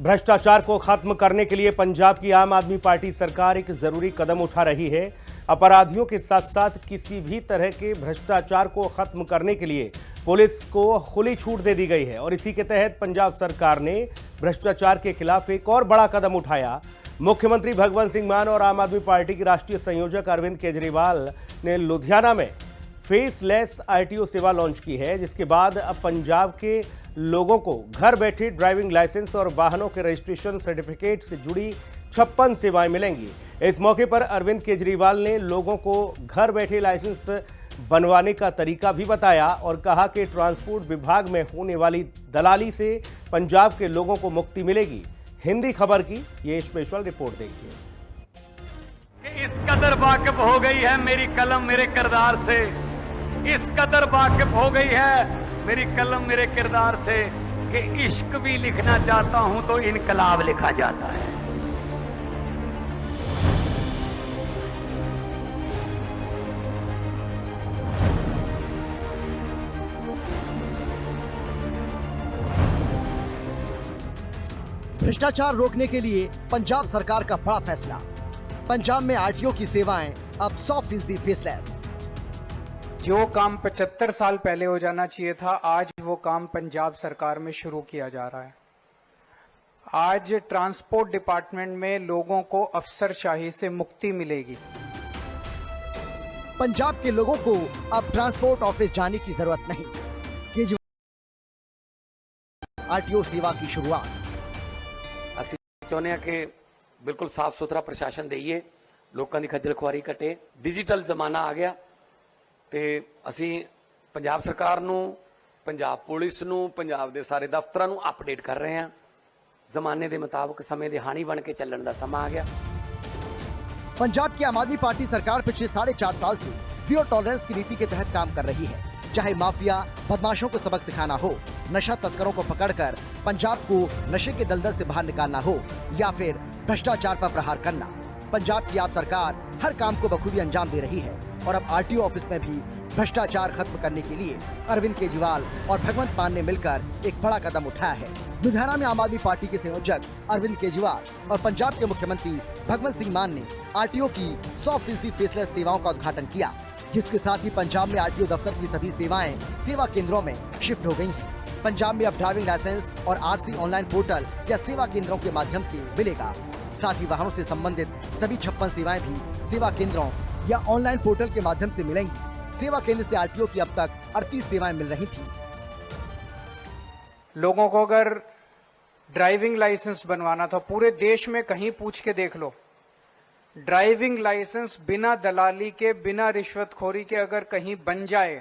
भ्रष्टाचार को खत्म करने के लिए पंजाब की आम आदमी पार्टी सरकार एक जरूरी कदम उठा रही है। अपराधियों के साथ साथ किसी भी तरह के भ्रष्टाचार को खत्म करने के लिए पुलिस को खुली छूट दे दी गई है और इसी के तहत पंजाब सरकार ने भ्रष्टाचार के खिलाफ एक और बड़ा कदम उठाया। मुख्यमंत्री भगवंत सिंह मान और आम आदमी पार्टी के राष्ट्रीय संयोजक अरविंद केजरीवाल ने लुधियाना में फेसलेस आरटीओ सेवा लॉन्च की है, जिसके बाद अब पंजाब के लोगों को घर बैठे ड्राइविंग लाइसेंस और वाहनों के रजिस्ट्रेशन सर्टिफिकेट से जुड़ी 56 सेवाएं मिलेंगी। इस मौके पर अरविंद केजरीवाल ने लोगों को घर बैठे लाइसेंस बनवाने का तरीका भी बताया और कहा कि ट्रांसपोर्ट विभाग में होने वाली दलाली से पंजाब के लोगों को मुक्ति मिलेगी। हिंदी खबर की ये स्पेशल रिपोर्ट देखिए। इस कदर वाकिफ हो गई है मेरी कलम मेरे किरदार से, इस कदर वाकिफ हो गई है मेरी कलम मेरे किरदार से कि इश्क भी लिखना चाहता हूं तो इनकलाब लिखा जाता है। भ्रष्टाचार रोकने के लिए पंजाब सरकार का बड़ा फैसला। पंजाब में आरटीओ की सेवाएं अब 100% फेसलेस। जो काम 75 साल पहले हो जाना चाहिए था, आज वो काम पंजाब सरकार में शुरू किया जा रहा है। आज ट्रांसपोर्ट डिपार्टमेंट में लोगों को अफसरशाही से मुक्ति मिलेगी। पंजाब के लोगों को अब ट्रांसपोर्ट ऑफिस जाने की जरूरत नहीं। केजरीवाल आरटीओ सेवा की शुरुआत। ਅਸੀਂ ਚਾਹੁੰਦੇ ਹਾਂ ਕਿ ਬਿਲਕੁਲ ਸਾਫ਼ ਸੁਥਰਾ ਪ੍ਰਸ਼ਾਸਨ ਦੇਈਏ, ਲੋਕਾਂ ਦੀ ਖੱਜਲ ਖੁਆਰੀ ਘਟੇ। ਡਿਜੀਟਲ ਜ਼ਮਾਨਾ ਆ ਗਿਆ ਤੇ ਅਸੀਂ ਪੰਜਾਬ ਸਰਕਾਰ ਨੂੰ, ਪੰਜਾਬ ਪੁਲਿਸ ਨੂੰ, ਪੰਜਾਬ ਦੇ ਸਾਰੇ ਦਫ਼ਤਰਾਂ ਨੂੰ ਅਪਡੇਟ ਕਰ ਰਹੇ ਹਾਂ। ਜ਼ਮਾਨੇ ਦੇ ਮੁਤਾਬਕ ਸਮੇਂ ਦੇ ਹਾਣੀ ਬਣ ਕੇ ਚੱਲਣ ਦਾ ਸਮਾਂ ਆ ਗਿਆ। पंजाब की आम आदमी पार्टी सरकार पिछले 4.5 साल से जीरो टॉलरेंस की नीति के तहत काम कर रही है। चाहे माफिया बदमाशों को सबक सिखाना हो, नशा तस्करों को पकड़कर पंजाब को नशे के दलदल से बाहर निकालना हो या फिर भ्रष्टाचार पर प्रहार करना, पंजाब की आप सरकार हर काम को बखूबी अंजाम दे रही है। और अब आरटीओ ऑफिस में भी भ्रष्टाचार खत्म करने के लिए अरविंद केजरीवाल और भगवंत मान ने मिलकर एक बड़ा कदम उठाया है। लुधियाना में आम आदमी पार्टी के संयोजक अरविंद केजरीवाल और पंजाब के मुख्यमंत्री भगवंत सिंह मान ने आरटीओ की 100% फेसलेस सेवाओं का उद्घाटन किया, जिसके साथ ही पंजाब में आरटीओ दफ्तर की सभी सेवाएं सेवा केंद्रों में शिफ्ट हो गई हैं। पंजाब में अब ड्राइविंग लाइसेंस और आरसी ऑनलाइन पोर्टल या सेवा केंद्रों के माध्यम से मिलेगा। साथ ही वाहनों से संबंधित सभी 56 सेवाएं भी सेवा केंद्रों या ऑनलाइन पोर्टल के माध्यम से मिलेंगी। सेवा केंद्र से आरटीओ की अब तक 38 सेवाएं मिल रही थी। लोगों को अगर ड्राइविंग लाइसेंस बनवाना था, पूरे देश में कहीं पूछ के देख लो, ड्राइविंग लाइसेंस बिना दलाली के, बिना रिश्वतखोरी के अगर कहीं बन जाए,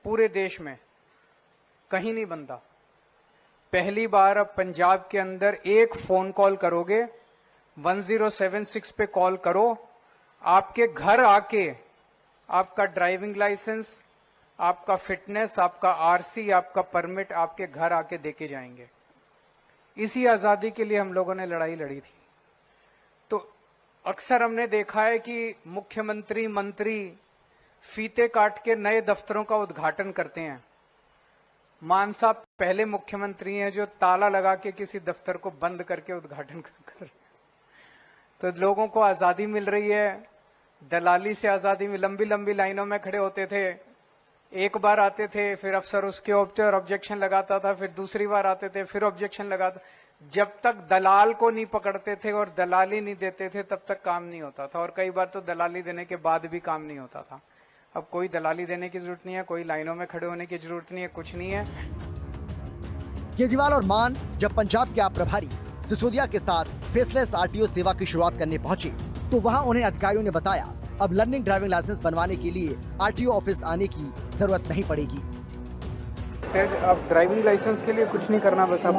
पूरे देश में कहीं नहीं बनता। पहली बार अब पंजाब के अंदर एक फोन कॉल करोगे, 1076 पे कॉल करो, आपके घर आके आपका ड्राइविंग लाइसेंस, आपका फिटनेस, आपका आरसी, आपका परमिट आपके घर आके देके जाएंगे। इसी आजादी के लिए हम लोगों ने लड़ाई लड़ी थी। तो अक्सर हमने देखा है कि मुख्यमंत्री, मंत्री फीते काट के नए दफ्तरों का उद्घाटन करते हैं। मान साहब पहले मुख्यमंत्री हैं जो ताला लगा के किसी दफ्तर को बंद करके उद्घाटन कर। तो लोगों को आजादी मिल रही है, दलाली से आजादी में। लंबी लंबी लाइनों में खड़े होते थे, एक बार आते थे, फिर अफसर उसके ऊपर ऑब्जेक्शन लगाता था, फिर दूसरी बार आते थे, फिर ऑब्जेक्शन लगाता। जब तक दलाल को नहीं पकड़ते थे और दलाली नहीं देते थे तब तक काम नहीं होता था। और कई बार तो दलाली देने के बाद भी काम नहीं होता था। अब कोई दलाली देने की जरूरत नहीं है, कोई लाइनों में खड़े होने की जरूरत नहीं है, कुछ नहीं है। केजरीवाल और मान जब पंजाब के आप प्रभारी सिसोदिया के साथ फेसलेस आरटीओ सेवा की शुरुआत करने पहुंचे तो वहां उन्हें अधिकारियों ने बताया अब लर्निंग ड्राइविंग लाइसेंस बनवाने के लिए आरटीओ ऑफिस आने की जरूरत नहीं पड़ेगी। अब ड्राइविंग लाइसेंस के लिए कुछ नहीं करना, बस आप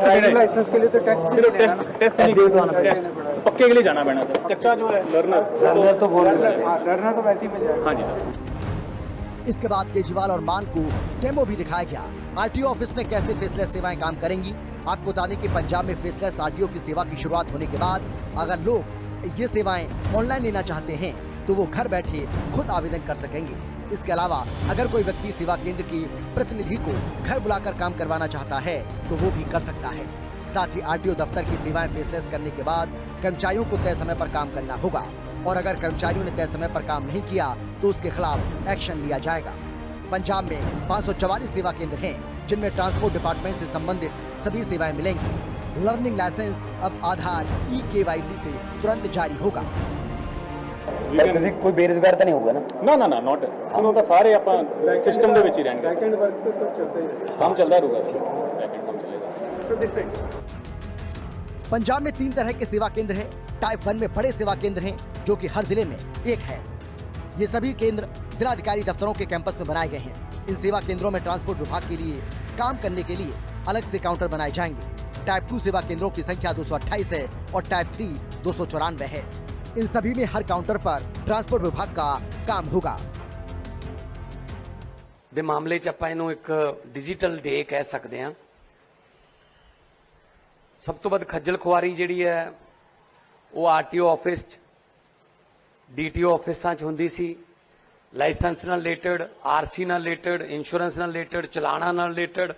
ड्राइविंग लाइसेंस के लिए तो टेस्ट पक्के के लिए जाना पड़ना सर। कच्चा जो है लर्नर तो वैसे ही मिल जाएगा। हाँ जी सर। इसके बाद केजरीवाल और मान को डेमो भी दिखाया गया, आरटीओ ऑफिस में कैसे फेसलेस सेवाएं काम करेंगी। आपको बता दें कि पंजाब में फेसलेस आरटीओ की सेवा की शुरुआत होने के बाद अगर लोग ये सेवाएं ऑनलाइन लेना चाहते हैं तो वो घर बैठे खुद आवेदन कर सकेंगे। इसके अलावा अगर कोई व्यक्ति सेवा केंद्र की प्रतिनिधि को घर बुलाकर काम करवाना चाहता है तो वो भी कर सकता है। साथ ही आरटीओ दफ्तर की सेवाएं फेसलेस करने के बाद कर्मचारियों को तय समय पर काम करना होगा और अगर कर्मचारियों ने तय समय पर काम नहीं किया तो उसके खिलाफ एक्शन लिया जाएगा। पंजाब में 544 सेवा केंद्र हैं, जिनमें ट्रांसपोर्ट डिपार्टमेंट से संबंधित सभी सेवाएं मिलेंगी। लर्निंग लाइसेंस अब आधार KYC से तुरंत जारी होगा। किसी कोई बेरोजगार तो नहीं होगा ना? ਨਾ ਨਾਟ ਉਹਨਾਂ ਦਾ ਸਾਰੇ ਆਪਾਂ ਸਿਸਟਮ ਦੇ ਵਿੱਚ ਹੀ ਰਹਿਣਗੇ। ਬੈਕਐਂਡ ਵਰਕ ਤੇ ਸਭ ਚੱਲਦਾ ਹੀ ਕੰਮ ਚੱਲਦਾ ਰਹੂਗਾ। ਬੈਕਐਂਡ ਕੰਮ ਚੱਲੇਗਾ। पंजाब में 3 तरह के सेवा केंद्र हैं। टाइप 1 में बड़े सेवा केंद्र हैं, जो कि हर जिले में एक है। ये सभी केंद्र जिलाधिकारी दफ्तरों के कैंपस में बनाए गए हैं। इन सेवा केंद्रों में ट्रांसपोर्ट विभाग के लिए काम करने के लिए अलग से काउंटर बनाए जाएंगे। टाइप 2 सेवा केंद्रों की संख्या 228 है और टाइप 3 294 है। इन सभी में हर काउंटर पर ट्रांसपोर्ट विभाग का काम होगा। ਦੇ ਮਾਮਲੇ 'ਚ ਆਪਾਂ ਇਹਨੂੰ ਇੱਕ ਡਿਜੀਟਲ ਡੇ ਕਹਿ ਸਕਦੇ ਹਾਂ। ਸਭ ਤੋਂ ਵੱਧ ਖੱਜਲ ਖੁਆਰੀ ਜਿਹੜੀ ਹੈ ਉਹ ਆਰਟੀਓ ਆਫਿਸ 'ਚ ਡੀਟੀਓ ਆਫਿਸਾਂ 'ਚ ਹੁੰਦੀ ਸੀ। ਲਾਇਸੈਂਸ ਨਾਲ ਰਿਲੇਟਡ, ਆਰਸੀ ਨਾਲ ਰਿਲੇਟਡ, ਇੰਸ਼ੋਰੈਂਸ ਨਾਲ ਰਿਲੇਟਡ, ਚਲਾਣਾ ਨਾਲ ਰਿਲੇਟਡ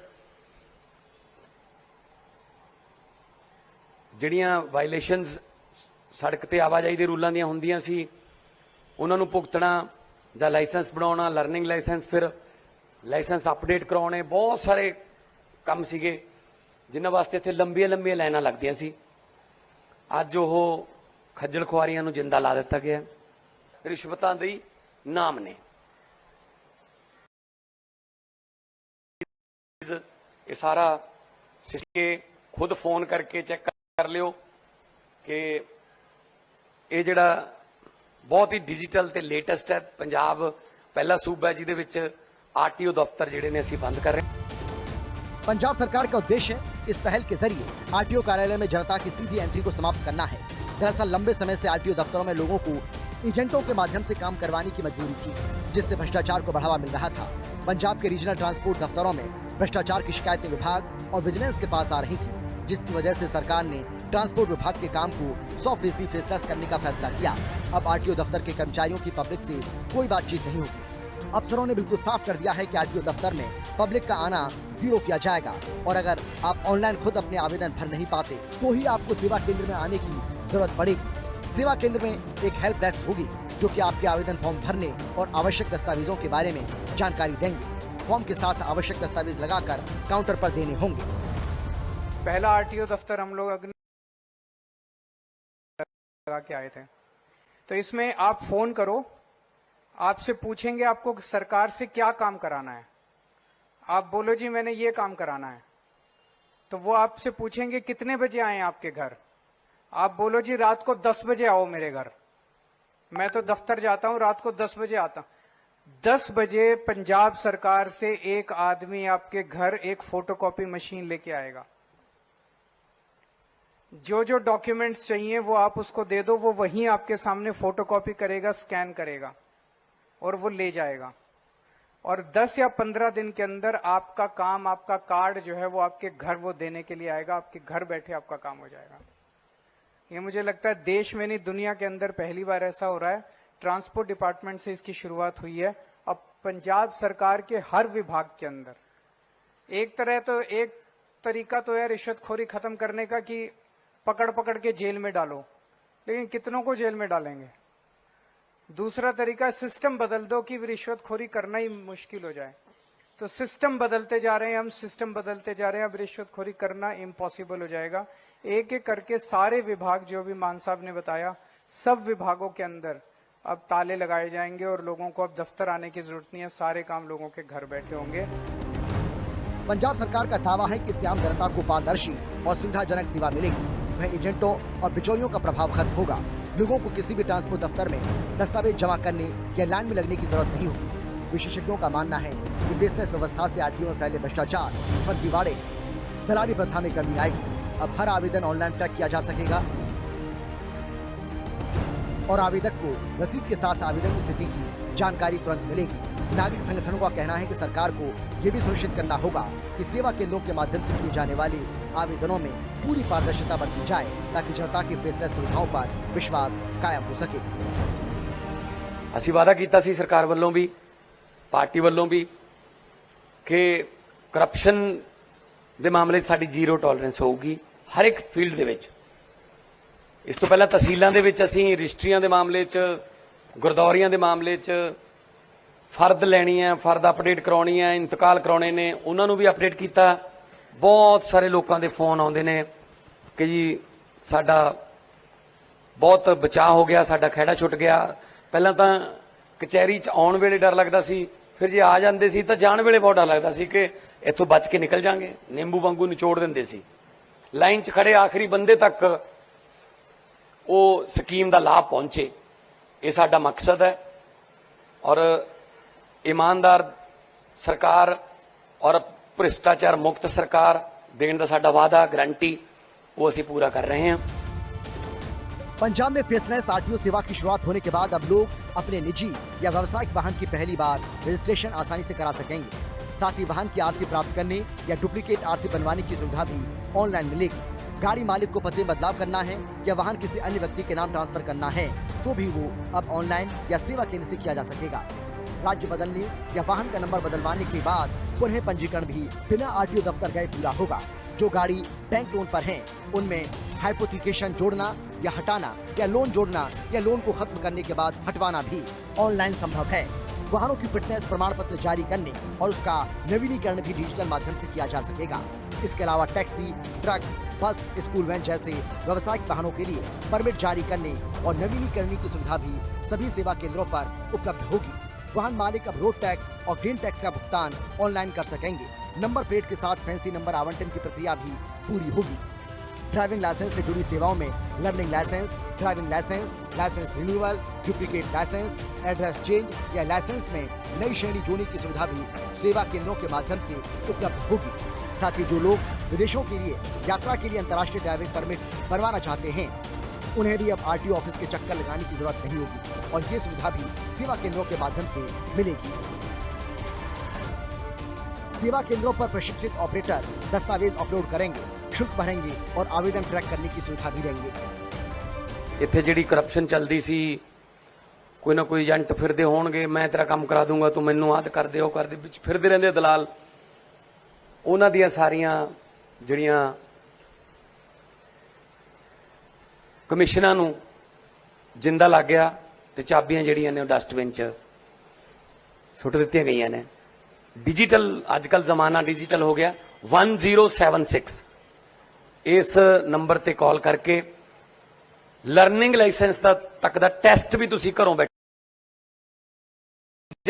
ਜਿਹੜੀਆਂ ਵਾਇਲੇਸ਼ਨਸ ਸੜਕ ਤੇ ਆਵਾਜਾਈ ਦੇ ਰੂਲਾਂ ਦੀਆਂ ਹੁੰਦੀਆਂ ਸੀ ਉਹਨਾਂ ਨੂੰ ਭੁਗਤਣਾ ਜਾਂ ਲਾਇਸੈਂਸ ਬਣਾਉਣਾ, ਲਰਨਿੰਗ ਲਾਇਸੈਂਸ, ਫਿਰ ਲਾਇਸੈਂਸ ਅਪਡੇਟ ਕਰਾਉਣੇ, ਬਹੁਤ ਸਾਰੇ ਕੰਮ ਸੀਗੇ ਜਿਨ੍ਹਾਂ ਵਾਸਤੇ ਇੱਥੇ ਲੰਬੀਆਂ ਲਾਈਨਾਂ ਲੱਗਦੀਆਂ ਸੀ। ਅੱਜ ਉਹ ਖੱਜਲ ਖੁਆਰੀਆਂ ਨੂੰ ਜਿੰਦਾ ਲਾ ਦਿੱਤਾ ਗਿਆ। ਰਿਸ਼ਵਤਾਂ ਦੇ ਨਾਮ ਨੇ। ਇਹ ਸਾਰਾ ਸਿਸਟਮ ਖੁਦ ਫੋਨ ਕਰਕੇ ਚੈੱਕ ਕਰ ਲਿਓ ਕਿ ਇਹ ਜਿਹੜਾ ਬਹੁਤ ਹੀ ਡਿਜੀਟਲ ਤੇ ਲੇਟੈਸਟ ਹੈ। ਪੰਜਾਬ ਪਹਿਲਾ सूबा है ਜਿਹਦੇ ਵਿੱਚ आरटीओ दफ्तर ਜਿਹੜੇ ਨੇ ਅਸੀਂ ਬੰਦ कर रहे हैं। पंजाब सरकार का उद्देश्य इस पहल के जरिए आरटीओ कार्यालय में जनता की सीधी एंट्री को समाप्त करना है। दरअसल लंबे समय से आरटीओ दफ्तरों में लोगों को एजेंटों के माध्यम से काम करवाने की मजबूरी थी, जिससे भ्रष्टाचार को बढ़ावा मिल रहा था। पंजाब के रीजनल ट्रांसपोर्ट दफ्तरों में भ्रष्टाचार की शिकायतें विभाग और विजिलेंस के पास आ रही थी, जिसकी वजह से सरकार ने ट्रांसपोर्ट विभाग के काम को 100% फेसलेस करने का फैसला किया। अब आरटीओ दफ्तर के कर्मचारियों की पब्लिक से कोई बातचीत नहीं होगी। अफसरों ने बिल्कुल साफ कर दिया है कि आरटीओ दफ्तर में पब्लिक का आना 0 किया जाएगा और अगर आप ऑनलाइन खुद अपने आवेदन भर नहीं पाते तो ही आपको सेवा केंद्र में आने की जरूरत पड़ेगी। सेवा केंद्र में एक हेल्प डेस्क होगी जो कि आपके आवेदन फॉर्म भरने और आवश्यक दस्तावेजों के बारे में जानकारी देंगे। फॉर्म के साथ आवश्यक दस्तावेज लगाकर काउंटर पर देने होंगे। पहला आरटीओ दफ्तर हम लोग अग्नि लगा के आए थे, तो इसमें आप फोन करो, आपसे पूछेंगे आपको सरकार से क्या काम कराना है। आप बोलो जी मैंने ये काम कराना है, तो वो आपसे पूछेंगे कितने बजे आए आपके घर। आप बोलो जी रात को 10 बजे आओ मेरे घर। मैं तो दफ्तर जाता हूं रात को 10 बजे आता हूं। 10 बजे पंजाब सरकार से एक आदमी आपके घर एक फोटोकॉपी मशीन लेके आएगा। जो जो डॉक्यूमेंट्स चाहिए वो आप उसको दे दो, वो वहीं आपके सामने फोटोकॉपी करेगा, स्कैन करेगा और वो ले जाएगा। और 10 या 15 दिन के अंदर आपका काम, आपका कार्ड जो है वो आपके घर वो देने के लिए आएगा। आपके घर बैठे आपका काम हो जाएगा। ये मुझे लगता है देश में नहीं दुनिया के अंदर पहली बार ऐसा हो रहा है। ट्रांसपोर्ट डिपार्टमेंट से इसकी शुरुआत हुई है। अब पंजाब सरकार के हर विभाग के अंदर एक तरीका तो है रिश्वतखोरी खत्म करने का कि पकड़ के जेल में डालो, लेकिन कितनों को जेल में डालेंगे। दूसरा तरीका सिस्टम बदल दो कि रिश्वतखोरी करना ही मुश्किल हो जाए। तो सिस्टम बदलते जा रहे हैं, हम सिस्टम बदलते जा रहे हैं। अब रिश्वतखोरी करना इम्पॉसिबल हो जाएगा। एक एक करके सारे विभाग जो भी मान साहब ने बताया, सब विभागों के अंदर अब ताले लगाए जाएंगे और लोगों को अब दफ्तर आने की जरूरत नहीं है। सारे काम लोगों के घर बैठे होंगे। पंजाब सरकार का दावा है कि इससे आम जनता को पारदर्शी और सुविधाजनक सेवा मिलेगी। वह एजेंटों और बिचौलियों का प्रभाव खत्म होगा। लोगों को किसी भी ट्रांसपोर्ट दफ्तर में दस्तावेज जमा करने या लाइन में लगने की जरूरत नहीं होगी। विशेषज्ञों का मानना है कि फेसलेस व्यवस्था से आरटीओ में फैले भ्रष्टाचार, फर्जीवाड़े, दलाली प्रथा में कमी आएगी। अब हर आवेदन ऑनलाइन ट्रैक किया जा सकेगा और आवेदक को रसीद के साथ आवेदन की स्थिति की जानकारी तुरंत मिलेगी। नागरिक संगठनों का कहना है कि सरकार को ये भी सुनिश्चित करना होगा कि सेवा केंद्रों के माध्यम से किए जाने वाले आवेदनों में पूरी पारदर्शिता बरती जाए, ताकि जनता की फेसलेस सुविधाओं पर विश्वास कायम हो सके। ਅਸੀਂ ਵਾਅਦਾ ਕੀਤਾ ਸੀ ਸਰਕਾਰ ਵੱਲੋਂ ਵੀ ਪਾਰਟੀ ਵੱਲੋਂ ਵੀ ਕਿ ਕਰਪਸ਼ਨ ਦੇ ਮਾਮਲੇ 'ਚ ਸਾਡੀ ਜ਼ੀਰੋ ਟੋਲਰੈਂਸ ਹੋਊਗੀ ਹਰ ਇੱਕ ਫੀਲਡ ਦੇ ਵਿੱਚ। ਇਸ ਤੋਂ ਪਹਿਲਾਂ ਤਹਿਸੀਲਾਂ ਦੇ ਵਿੱਚ ਅਸੀਂ ਰਜਿਸਟਰੀਆਂ ਦੇ ਮਾਮਲੇ 'ਚ, ਗੁਰਦੌਰੀਆਂ ਦੇ ਮਾਮਲੇ 'ਚ ਫਰਦ ਲੈਣੀ ਹੈ, ਫਰਦ ਅਪਡੇਟ ਕਰਾਉਣੀ ਹੈ, ਇੰਤਕਾਲ ਕਰਾਉਣੇ ਨੇ, ਉਹਨਾਂ ਨੂੰ ਵੀ ਅਪਡੇਟ ਕੀਤਾ। ਬਹੁਤ ਸਾਰੇ ਲੋਕਾਂ ਦੇ ਫੋਨ ਆਉਂਦੇ ਨੇ ਕਿ ਜੀ ਸਾਡਾ ਬਹੁਤ ਬਚਾਅ ਹੋ ਗਿਆ, ਸਾਡਾ ਖਹਿੜਾ ਛੁੱਟ ਗਿਆ। ਪਹਿਲਾਂ ਤਾਂ ਕਚਹਿਰੀ 'ਚ ਆਉਣ ਵੇਲੇ ਡਰ ਲੱਗਦਾ ਸੀ, ਫਿਰ ਜੇ ਆ ਜਾਂਦੇ ਸੀ ਤਾਂ ਜਾਣ ਵੇਲੇ ਬਹੁਤ ਡਰ ਲੱਗਦਾ ਸੀ ਕਿ ਇੱਥੋਂ ਬਚ ਕੇ ਨਿਕਲ ਜਾਾਂਗੇ। ਨਿੰਬੂ ਵਾਂਗੂ ਨਿਚੋੜ ਦਿੰਦੇ ਸੀ, ਲਾਈਨ 'ਚ ਖੜੇ ਆਖਰੀ ਬੰਦੇ ਤੱਕ ਉਹ ਸਕੀਮ ਦਾ ਲਾਭ ਪਹੁੰਚੇ। ਇਹ ਸਾਡਾ ਮਕਸਦ ਹੈ ਔਰ ईमानदार सरकार और भ्रिष्टाचार मुक्त सरकार देने का साडा वादा, गारंटी वो असीं पूरा कर रहे हैं। पंजाब में फेसलेस आरटीओ सेवा की शुरुआत होने के बाद अब लोग अपने निजी या व्यावसायिक वाहन की पहली बार रजिस्ट्रेशन आसानी से करा सकेंगे। साथ ही वाहन की आरसी प्राप्त करने या डुप्लीकेट आरसी बनवाने की सुविधा भी ऑनलाइन मिलेगी। गाड़ी मालिक को पते में बदलाव करना है या वाहन किसी अन्य व्यक्ति के नाम ट्रांसफर करना है तो भी वो अब ऑनलाइन या सेवा केंद्र से किया जा सकेगा। राज्य बदलने या वाहन का नंबर बदलवाने के बाद पुनः पंजीकरण भी बिना आरटीओ दफ्तर गए पूरा होगा। जो गाड़ी बैंक लोन पर है उनमें हाइपोथिकेशन जोड़ना या हटाना या लोन जोड़ना या लोन को खत्म करने के बाद हटवाना भी ऑनलाइन संभव है। वाहनों की फिटनेस प्रमाण पत्र जारी करने और उसका नवीनीकरण भी डिजिटल माध्यम से किया जा सकेगा। इसके अलावा टैक्सी, ट्रक, बस, स्कूल वैन जैसे व्यावसायिक वाहनों के लिए परमिट जारी करने और नवीनीकरण की सुविधा भी सभी सेवा केंद्रों पर उपलब्ध होगी। वाहन मालिक अब रोड टैक्स और ग्रीन टैक्स का भुगतान ऑनलाइन कर सकेंगे। नंबर प्लेट के साथ फैंसी नंबर आवंटन की प्रक्रिया भी पूरी होगी। ड्राइविंग लाइसेंस से जुड़ी सेवाओं में learning licence, driving licence, licence renewal, duplicate licence, address change या लाइसेंस में नई श्रेणी जोड़ने की सुविधा भी सेवा केंद्रों के माध्यम से उपलब्ध होगी। साथ ही जो लोग विदेशों के लिए यात्रा के लिए अंतर्राष्ट्रीय ड्राइविंग परमिट बनवाना चाहते हैं उन्हें भी अब आरटीओ ऑफिस के चक्कर लगाने की जरूरत नहीं होगी और ये सुविधा भी सेवा केंद्रों के माध्यम से मिलेगी। सेवा केंद्रों पर प्रशिक्षित ऑपरेटर दस्तावेज अपलोड करेंगे, शुल्क भरेंगे और आवेदन ट्रैक करने की सुविधा भी देंगे। ਇੱਥੇ ਜਿਹੜੀ ਕਰਪਸ਼ਨ ਚੱਲਦੀ ਸੀ, ਕੋਈ ਨਾ ਕੋਈ ਏਜੰਟ ਫਿਰਦੇ ਹੋਣਗੇ, ਮੈਂ ਤੇਰਾ ਕੰਮ ਕਰਾ ਦੂੰਗਾ, ਤੂੰ ਮੈਨੂੰ ਆਦ ਕਰ ਦੇ, ਉਹ ਕਰ ਦੇ, ਵਿੱਚ ਫਿਰਦੇ ਰਹਿੰਦੇ ਦਲਾਲ। ਉਹਨਾਂ ਦੀਆਂ ਸਾਰੀਆਂ ਜਿਹੜੀਆਂ ਕਮਿਸ਼ਨਾਂ ਨੂੰ ਜਿੰਦਾ ਲੱਗ ਗਿਆ ਤੇ ਚਾਬੀਆਂ ਜਿਹੜੀਆਂ ਨੇ ਉਹ ਡਸਟਬਿਨ 'ਚ ਸੁੱਟ ਦਿੱਤੀਆਂ ਗਈਆਂ ਨੇ। डिजिटल अजकल जमाना डिजिटल हो गया। 1076 इस नंबर ते कॉल करके लर्निंग लाइसेंस तक दा टेस्ट भी तुसी घरों बैठे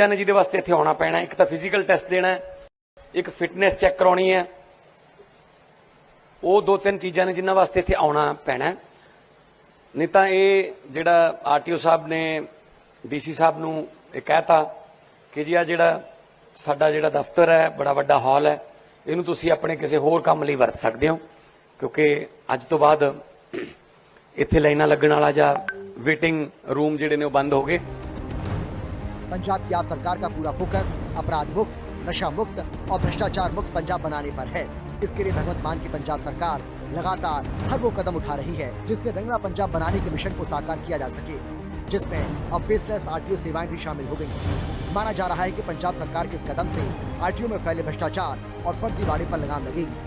ने जिहदे वास्ते इत्थे आउणा पैना। एक तां फिजिकल टेस्ट देना है, एक फिटनेस चेक कराउणी है, वो दो तीन चीज़ां ने जिन्हां वास्ते इत्थे आउणा पैना। नहीं तां ये जिहड़ा आरटीओ साहब ने डीसी साहब नूं इह कहता कि जी आ जिहड़ा साडा जिहड़ा दफ्तर है बड़ा वड्डा हॉल है, इहनूं तुसीं अपने किसी होर काम लई वरत सकदे हो, क्योंकि अज तो बाद इत्थे लाइनां लगण वाला जां वेटिंग रूम जिहड़े ने बंद हो गए। पंजाब की आप सरकार का पूरा फोकस अपराध मुक्त, नशा मुक्त और भ्रष्टाचार मुक्त पंजाब बनाने पर है। इसके लिए भगवंत मान की पंजाब सरकार लगातार हर वो कदम उठा रही है जिससे रंगला पंजाब बनाने के मिशन को साकार किया जा सके, जिसमें अब फेसलेस आरटीओ सेवाएं भी शामिल हो गई। माना जा रहा है कि पंजाब सरकार के इस कदम से आरटीओ में फैले भ्रष्टाचार और फर्जीवाड़े पर लगाम लगेगी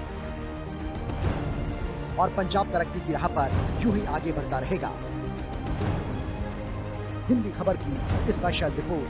और पंजाब तरक्की की राह पर यूं ही आगे बढ़ता रहेगा। हिंदी खबर की स्पेशल रिपोर्ट।